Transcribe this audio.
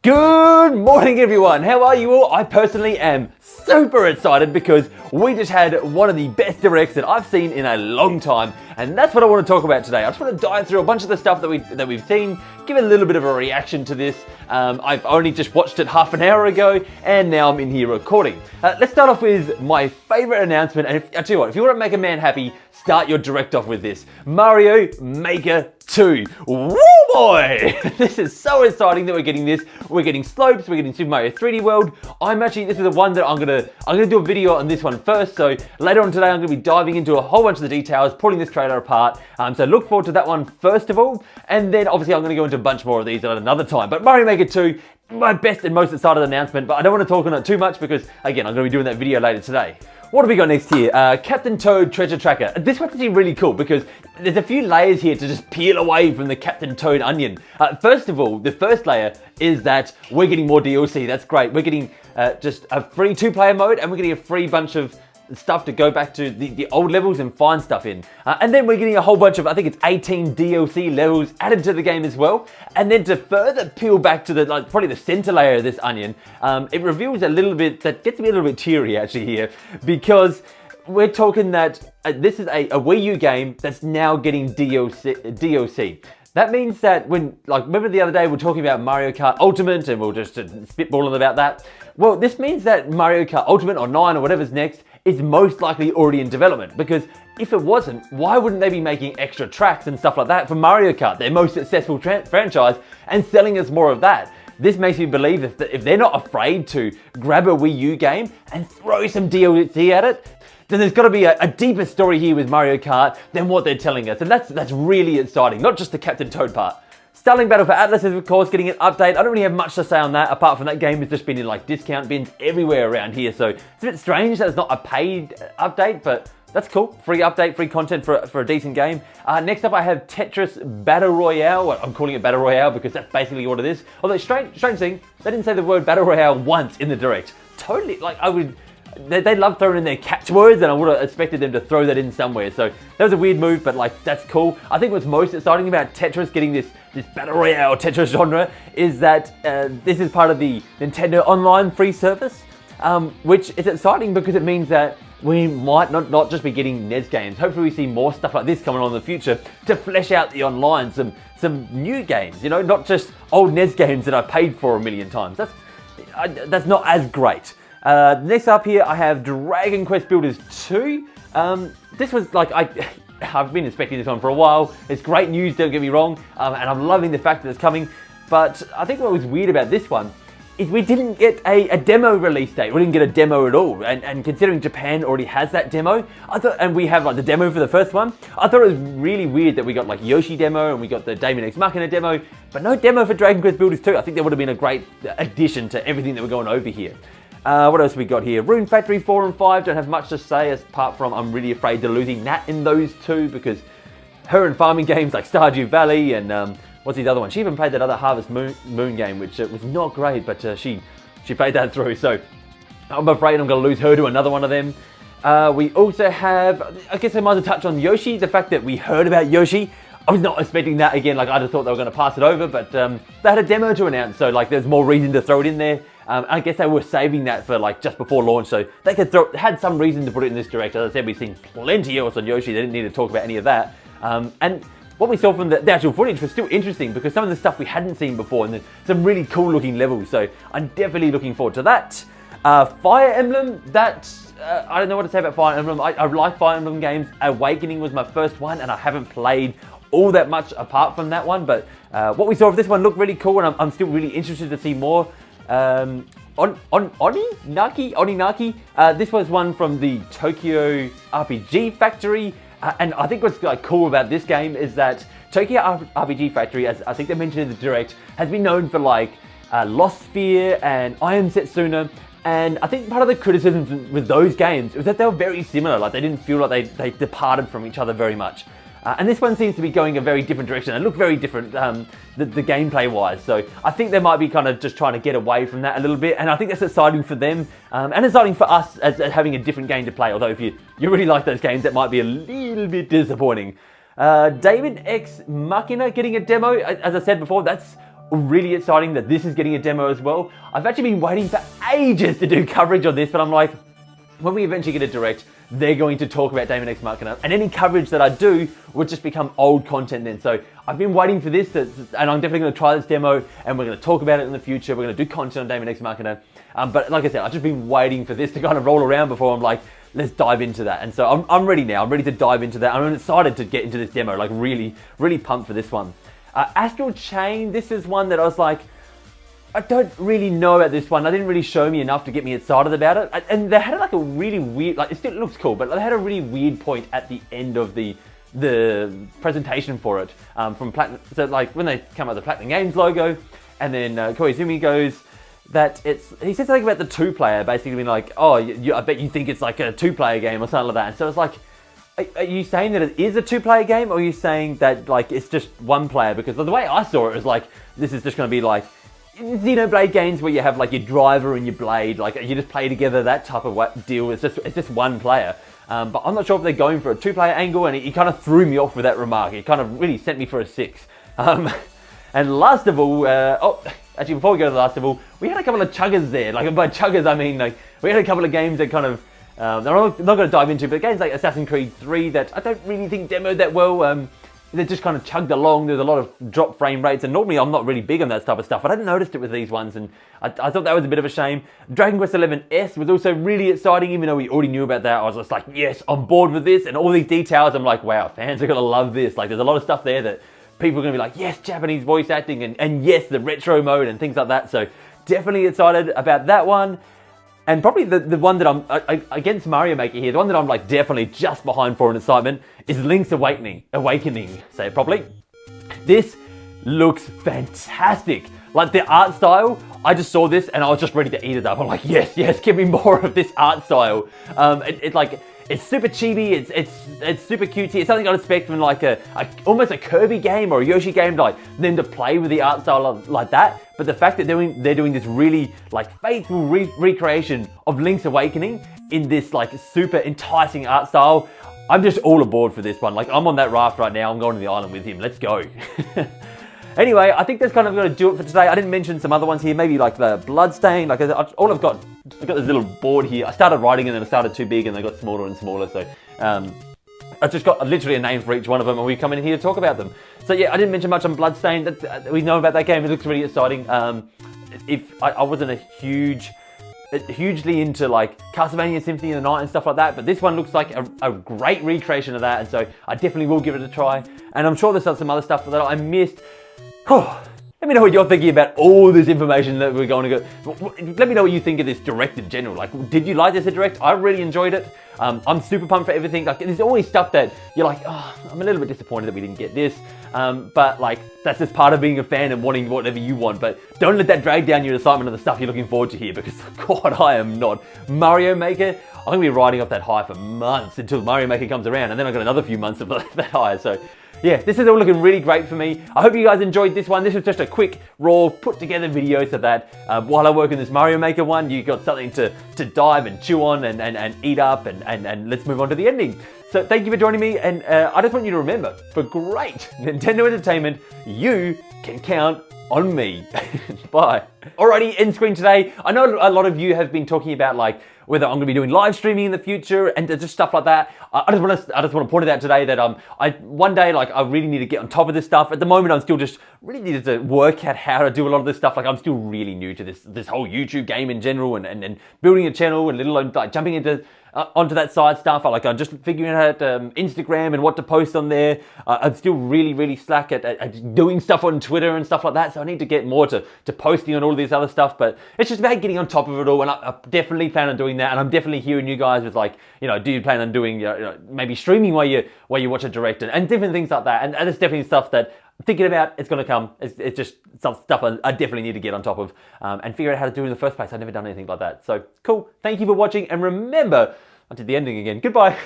Good morning everyone, how are you all? I personally am super excited because we just had one of the best directs that I've seen in a long time, and that's what I want to talk about today. I just want to dive through a bunch of the stuff that we've seen, give a little bit of a reaction to this. I've only just watched it half an hour ago and now I'm in here recording. Let's start off with my favorite announcement, and I tell you what, if you want to make a man happy, start your direct off with this. Mario Maker 2. Woo boy! This is so exciting that we're getting this. We're getting slopes, we're getting Super Mario 3D World. This is the one that I'm gonna do a video on this one first, so later on today I'm gonna be diving into a whole bunch of the details, pulling this trailer apart. So look forward to that one first of all, and then obviously I'm gonna go into a bunch more of these at another time. But Mario Maker 2, my best and most excited announcement, but I don't want to talk on it too much because, again, I'm going to be doing that video later today. What have we got next here? Captain Toad Treasure Tracker. This one's actually really cool because there's a few layers here to just peel away from the Captain Toad onion. First of all, the first layer is that we're getting more DLC. That's great. We're getting just a free 2-player mode, and we're getting a free bunch of stuff to go back to the old levels and find stuff in. And then we're getting a whole bunch of, I think it's 18 DLC levels added to the game as well. And then to further peel back to probably the center layer of this onion, it reveals a little bit, that gets me a little bit teary actually here, because we're talking that this is a Wii U game that's now getting DLC. That means that remember the other day we were talking about Mario Kart Ultimate and we were just spitballing about that? Well, this means that Mario Kart Ultimate or 9 or whatever's next is most likely already in development, because if it wasn't, why wouldn't they be making extra tracks and stuff like that for Mario Kart, their most successful franchise, and selling us more of that? This makes me believe if they're not afraid to grab a Wii U game and throw some DLC at it, then there's got to be a deeper story here with Mario Kart than what they're telling us, and that's really exciting, not just the Captain Toad part. Starling Battle for Atlas is of course getting an update. I don't really have much to say on that, apart from that game has just been in discount bins everywhere around here, so it's a bit strange that it's not a paid update, but that's cool. Free update, free content for a decent game. Next up I have Tetris Battle Royale. Well, I'm calling it Battle Royale because that's basically what it is. Although strange thing, they didn't say the word Battle Royale once in the direct. Totally, they love throwing in their catchwords, and I would have expected them to throw that in somewhere. So that was a weird move, but that's cool. I think what's most exciting about Tetris getting this Battle Royale Tetris genre is that this is part of the Nintendo Online free service, which is exciting because it means that we might not just be getting NES games. Hopefully we see more stuff like this coming on in the future to flesh out the online, some new games, not just old NES games that I paid for a million times. That's not as great. Next up here, I have Dragon Quest Builders 2. This was I've been expecting this one for a while. It's great news, don't get me wrong, and I'm loving the fact that it's coming. But I think what was weird about this one is we didn't get a demo release date. We didn't get a demo at all. And considering Japan already has that demo, and we have the demo for the first one, I thought it was really weird that we got Yoshi demo and we got the Daemon X Machina demo, but no demo for Dragon Quest Builders 2. I think that would have been a great addition to everything that we're going over here. What else we got here? Rune Factory 4 and 5, don't have much to say apart from I'm really afraid to losing Nat in those two, because her and farming games like Stardew Valley and what's the other one? She even played that other Harvest Moon game, which was not great, but she played that through, so I'm afraid I'm going to lose her to another one of them. We also have, I guess I might as well touch on Yoshi, the fact that we heard about Yoshi. I was not expecting that again, I just thought they were going to pass it over, but they had a demo to announce, so there's more reason to throw it in there. I guess they were saving that for just before launch, so they had some reason to put it in this direct. As I said, we've seen plenty else on Yoshi, they didn't need to talk about any of that. And what we saw from the actual footage was still interesting because some of the stuff we hadn't seen before, and there's some really cool looking levels, so I'm definitely looking forward to that. Fire Emblem, I don't know what to say about Fire Emblem. I like Fire Emblem games. Awakening was my first one, and I haven't played all that much apart from that one, but what we saw of this one looked really cool, and I'm still really interested to see more. Oninaki. This was one from the Tokyo RPG Factory, and I think what's cool about this game is that Tokyo RPG Factory, as I think they mentioned in the direct, has been known for Lost Sphere and Iron Setsuna, and I think part of the criticism with those games was that they were very similar. They didn't feel like they departed from each other very much. And this one seems to be going a very different direction and look very different the gameplay wise. So I think they might be kind of just trying to get away from that a little bit. And I think that's exciting for them and exciting for us as having a different game to play. Although if you really like those games, that might be a little bit disappointing. Daemon X Machina getting a demo. As I said before, that's really exciting that this is getting a demo as well. I've actually been waiting for ages to do coverage on this, but I'm like, when we eventually get a direct, they're going to talk about Daemon X Machina, and any coverage that I do would just become old content then. So I've been waiting for this, and I'm definitely going to try this demo, and we're going to talk about it in the future. We're going to do content on Daemon X Machina. But like I said, I've just been waiting for this to kind of roll around before I'm like, let's dive into that. And so I'm ready now. I'm ready to dive into that. I'm excited to get into this demo, like really, really pumped for this one. Astral Chain, this is one that I was like, I don't really know about this one. They didn't really show me enough to get me excited about it. And they had like a really weird, like it still looks cool, but they had a really weird point at the end of the presentation for it from Platinum. So like when they come out with the Platinum Games logo, and then Koizumi goes that he said something about the 2-player, basically being like, oh, I bet you think it's like a 2-player game or something like that. And so it's like, are you saying that it is a 2-player game, or are you saying that like it's just 1 player? Because the way I saw it was like, this is just going to be like Xenoblade games where you have like your driver and your blade, like you just play together, that type of deal. It's just 1 player. But I'm not sure if they're going for a 2-player angle, and he kind of threw me off with that remark. It kind of really sent me for a 6. And last of all, actually before we go to the last of all, we had a couple of chuggers there. Like by chuggers, I mean like we had a couple of games that kind of, I'm not going to dive into, but games like Assassin's Creed 3 that I don't really think demoed that well. They just kind of chugged along. There's a lot of drop frame rates, and normally I'm not really big on that type of stuff, but I hadn't noticed it with these ones, and I thought that was a bit of a shame. Dragon Quest XI S was also really exciting, even though we already knew about that. I was just like, yes, I'm bored with this, and all these details, I'm like, wow, fans are going to love this. Like, there's a lot of stuff there that people are going to be like, yes, Japanese voice acting, and yes, the retro mode and things like that. So definitely excited about that one. And probably the one that I'm, against Mario Maker here, the one that I'm like definitely just behind for in excitement is Link's Awakening, say it properly. This looks fantastic. Like the art style, I just saw this and I was just ready to eat it up. I'm like, yes, give me more of this art style. It's super chibi, it's super cutesy. It's something I'd expect from like almost a Kirby game or a Yoshi game, like them to play with the art style like that. But the fact that they're doing this really like faithful recreation of Link's Awakening in this like super enticing art style, I'm just all aboard for this one. Like I'm on that raft right now. I'm going to the island with him. Let's go. Anyway, I think that's kind of going to do it for today. I didn't mention some other ones here, maybe like the Bloodstained. Like all I've got this little board here. I started writing and then I started too big and they got smaller and smaller. So I just got literally a name for each one of them, and we come in here to talk about them. So yeah, I didn't mention much on Bloodstained. We know about that game. It looks really exciting. If I wasn't hugely into like Castlevania Symphony of the Night and stuff like that, but this one looks like a great recreation of that, and so I definitely will give it a try. And I'm sure there's some other stuff that I missed. Let me know what you're thinking about all this information that we're going to go. Let me know what you think of this direct in general. Like, did you like this direct? I really enjoyed it. I'm super pumped for everything. Like, there's always stuff that you're like, oh, I'm a little bit disappointed that we didn't get this. But like, that's just part of being a fan and wanting whatever you want. But don't let that drag down your excitement of the stuff you're looking forward to here, because God, I am not. Mario Maker, I'm going to be riding off that high for months until Mario Maker comes around, and then I've got another few months of that high. So yeah, this is all looking really great for me. I hope you guys enjoyed this one. This was just a quick, raw, put together video so that while I work on this Mario Maker one, you got something to dive and chew on and eat up, and let's move on to the ending. So thank you for joining me, and I just want you to remember, for great Nintendo entertainment, you can count on me. Bye. Alrighty, end screen today. I know a lot of you have been talking about like whether I'm going to be doing live streaming in the future and just stuff like that. I just want to point it out today that one day like I really need to get on top of this stuff. At the moment, I'm still just really needed to work out how to do a lot of this stuff. Like I'm still really new to this whole YouTube game in general, and building a channel and little like jumping into onto that side stuff. I'm just figuring out Instagram and what to post on there. I'm still really slack at doing stuff on Twitter and stuff like that, so I need to get more to posting on all of this other stuff. But it's just about getting on top of it all, and I definitely plan on doing that. And I'm definitely hearing you guys with like, do you plan on doing maybe streaming while you watch a direct and different things like that. And it's definitely stuff that I'm thinking about. It's going to come. It's just some stuff I definitely need to get on top of and figure out how to do in the first place. I've never done anything like that. So cool. Thank you for watching, and remember, I did the ending again. Goodbye.